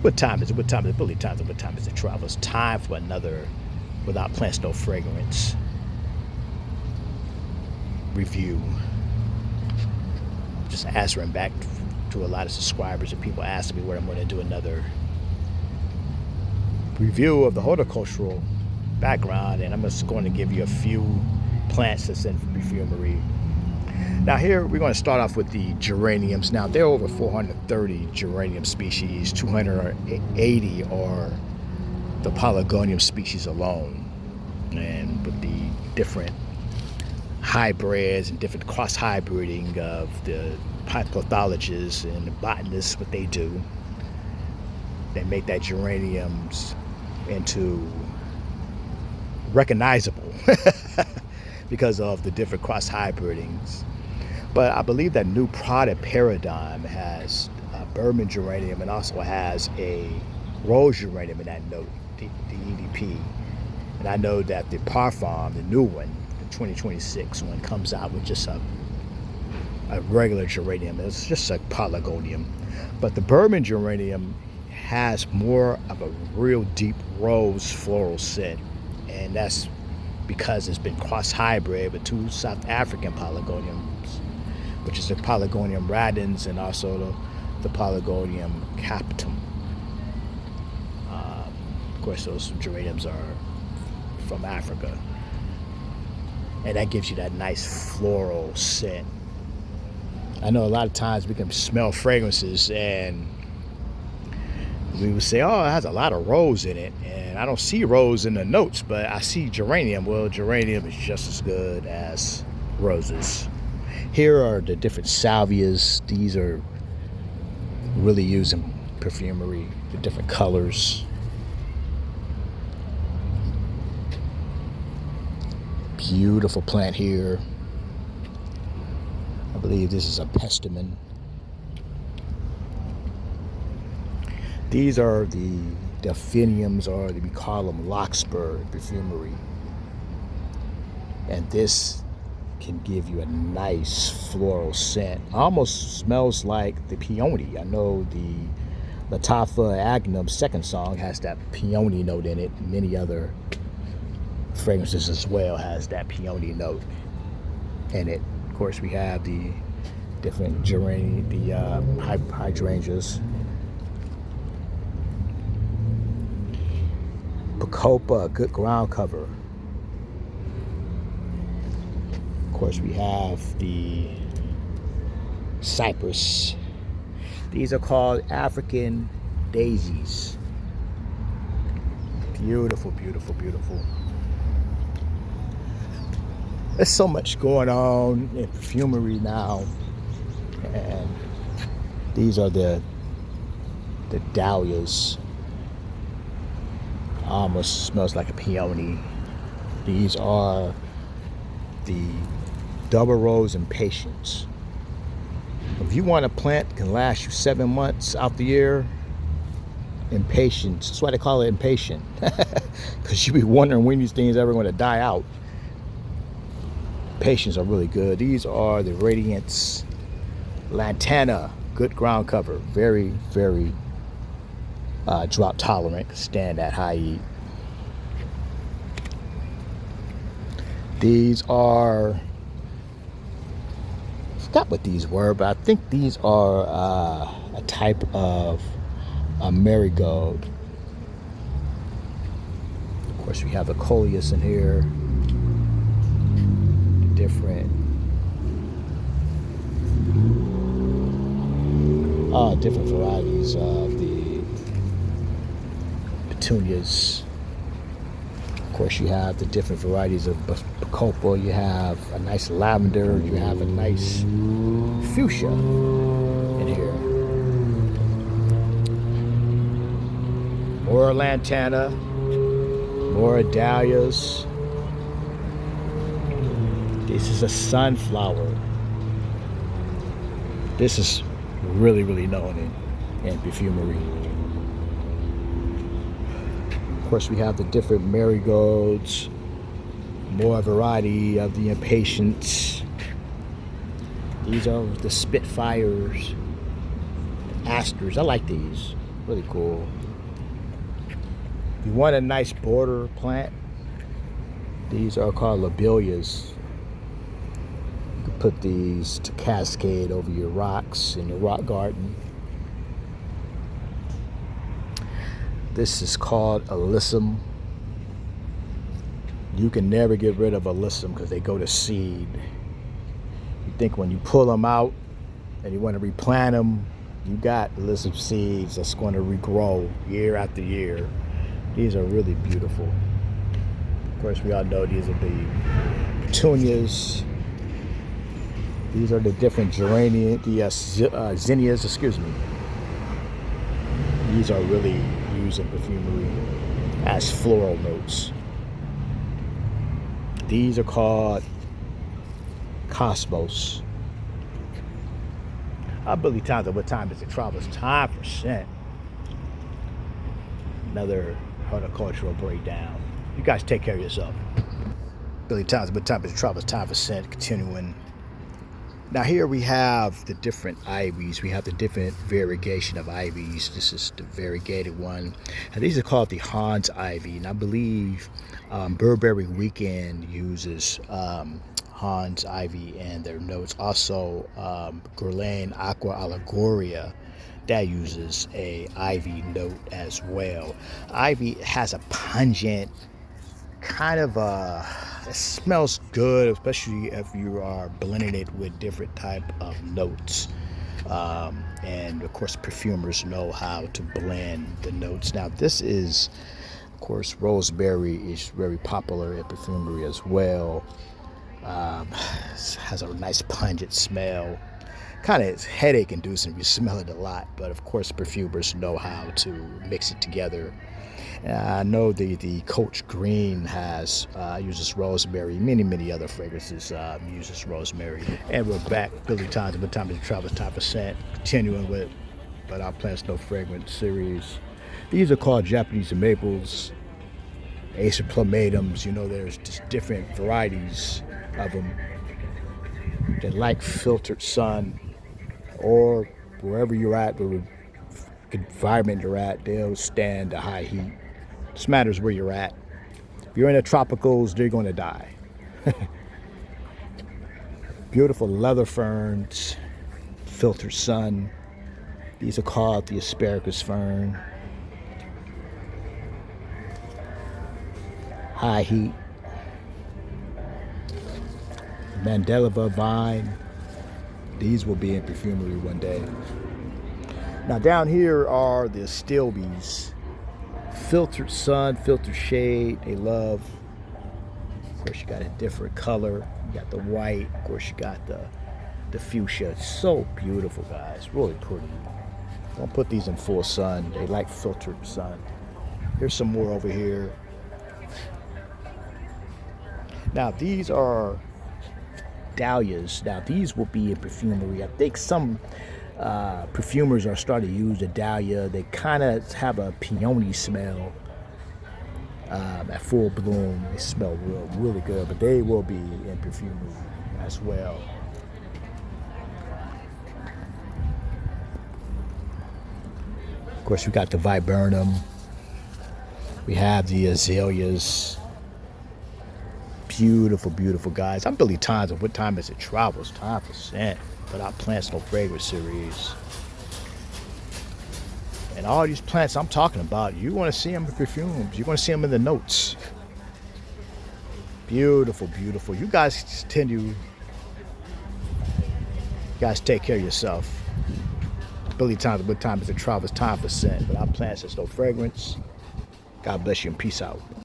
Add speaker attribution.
Speaker 1: What time is it? What time is it? Billy times it. What time is it? Travel. It's time for another Without Plants No Fragrance review. Just answering back to a lot of subscribers and people asking me where I'm going to do another review of the horticultural background, and I'm just going to give you a few plants that's in perfumery. Now here we're going to start off with the geraniums. Now there are over 430 geranium species. 280 are the Pelargonium species alone, and with the different hybrids and different cross hybriding of the pathologists and the botanists, what they do, they make that geraniums into recognizable because of the different cross hybridings. But I believe that new product paradigm has a bourbon geranium and also has a rose geranium in that note, the EDP. And I know that the Parfum, the new one, the 2026 one, comes out with just a regular geranium. It's just a Pelargonium. But the bourbon geranium has more of a real deep rose floral scent, and that's because it's been cross hybrid with two South African Pelargoniums, which is the Pelargonium radens and also the Pelargonium capitum. Of course, those geraniums are from Africa, and that gives you that nice floral scent. I know a lot of times we can smell fragrances and we would say, oh, it has a lot of rose in it, and I don't see rose in the notes, but I see geranium. Well, geranium is just as good as roses. Here are the different salvias. These are really used in perfumery, the different colors. Beautiful plant here. I believe this is a pestamon. These are the delphiniums, or we call them larkspur perfumery. And this can give you a nice floral scent. Almost smells like the peony. I know the Latafa Agnum second song has that peony note in it. Many other fragrances as well has that peony note in it. Of course, we have the different geranium, the hydrangeas. Bacopa, good ground cover. Of course, we have the cypress. These are called African daisies. Beautiful, beautiful, beautiful. There's so much going on in perfumery now, and these are the dahlias. Almost smells like a peony. These are the double rose impatiens. If you want a plant that can last you 7 months out the year, impatiens. That's why they call it impatient, because you be wondering when these things are ever going to die out. Patients are really good. These are the Radiance Lantana, good ground cover, very, very drought tolerant, stand at high heat. These are, I forgot what these were, but I think these are a type of a marigold. Of course, we have the coleus in here. Different varieties of the petunias. Of course, you have the different varieties of bacopa. You have a nice lavender. You have a nice fuchsia in here. More lantana, more dahlias. This is a sunflower. This is really, really known in perfumery. Of course, we have the different marigolds, more variety of the impatiens. These are the spitfires, asters. I like these. Really cool. If you want a nice border plant, these are called lobelias. You can put these to cascade over your rocks in your rock garden. This is called alyssum. You can never get rid of alyssum because they go to seed. You think when you pull them out and you want to replant them, you got alyssum seeds that's going to regrow year after year. These are really beautiful. Of course, we all know these are the petunias. These are the different zinnias, excuse me. These are really used in perfumery as floral notes. These are called cosmos. I believe times at what time is it travel? It's time for scent. Another horticultural breakdown. You guys take care of yourself. Billy Times, what time is it travel? It's time for scent. Continuing. Now here we have the different ivies. We have the different variegation of ivies. This is the variegated one. And these are called the Hans ivy. And I believe Burberry Weekend uses Hans ivy in their notes. Also, Guerlain Aqua Allegoria, that uses a ivy note as well. Ivy has a pungent kind of it smells good, especially if you are blending it with different type of notes. And of course, perfumers know how to blend the notes. Now, this is, of course, rosemary is very popular in perfumery as well. Has a nice pungent smell. Kind of headache inducing if you smell it a lot, but of course, perfumers know how to mix it together. I know the Coach Green has uses rosemary. Many other fragrances uses rosemary. And we're back. Billy Times, what time is it travel? Time for scent. Continuing with But Our Plants No Fragrance series. These are called Japanese maples, Acer plumatums. You know, there's just different varieties of them. They like filtered sun, or wherever you're at, the environment you're at, they'll stand the high heat. Just matters where you're at. If you're in the tropicals, they're going to die. Beautiful leather ferns, filtered sun. These are called the asparagus fern. High heat. Mandeliva vine. These will be in perfumery one day. Now down here are the astilbes. Filtered sun, filtered shade, they love. Of course, you got a different color. You got the white. Of course, you got the fuchsia. It's so beautiful, guys. Really pretty. Don't put these in full sun. They like filtered sun. Here's some more over here. Now, these are dahlias. Now, these will be in perfumery. I think some perfumers are starting to use the dahlia. They kind of have a peony smell at full bloom. They smell really good, but they will be in perfumery as well. Of course, we got the viburnum. We have the azaleas. Beautiful, guys. I'm Billy Times of What Time Is It Travels. Time for scent. But Our Plants No Fragrance series. And all these plants I'm talking about, you want to see them in perfumes. You want to see them in the notes. Beautiful. You guys you guys take care of yourself. Billy Times of What Time Is It Travels. Time for scent. But Our Plants is No Fragrance. God bless you and peace out.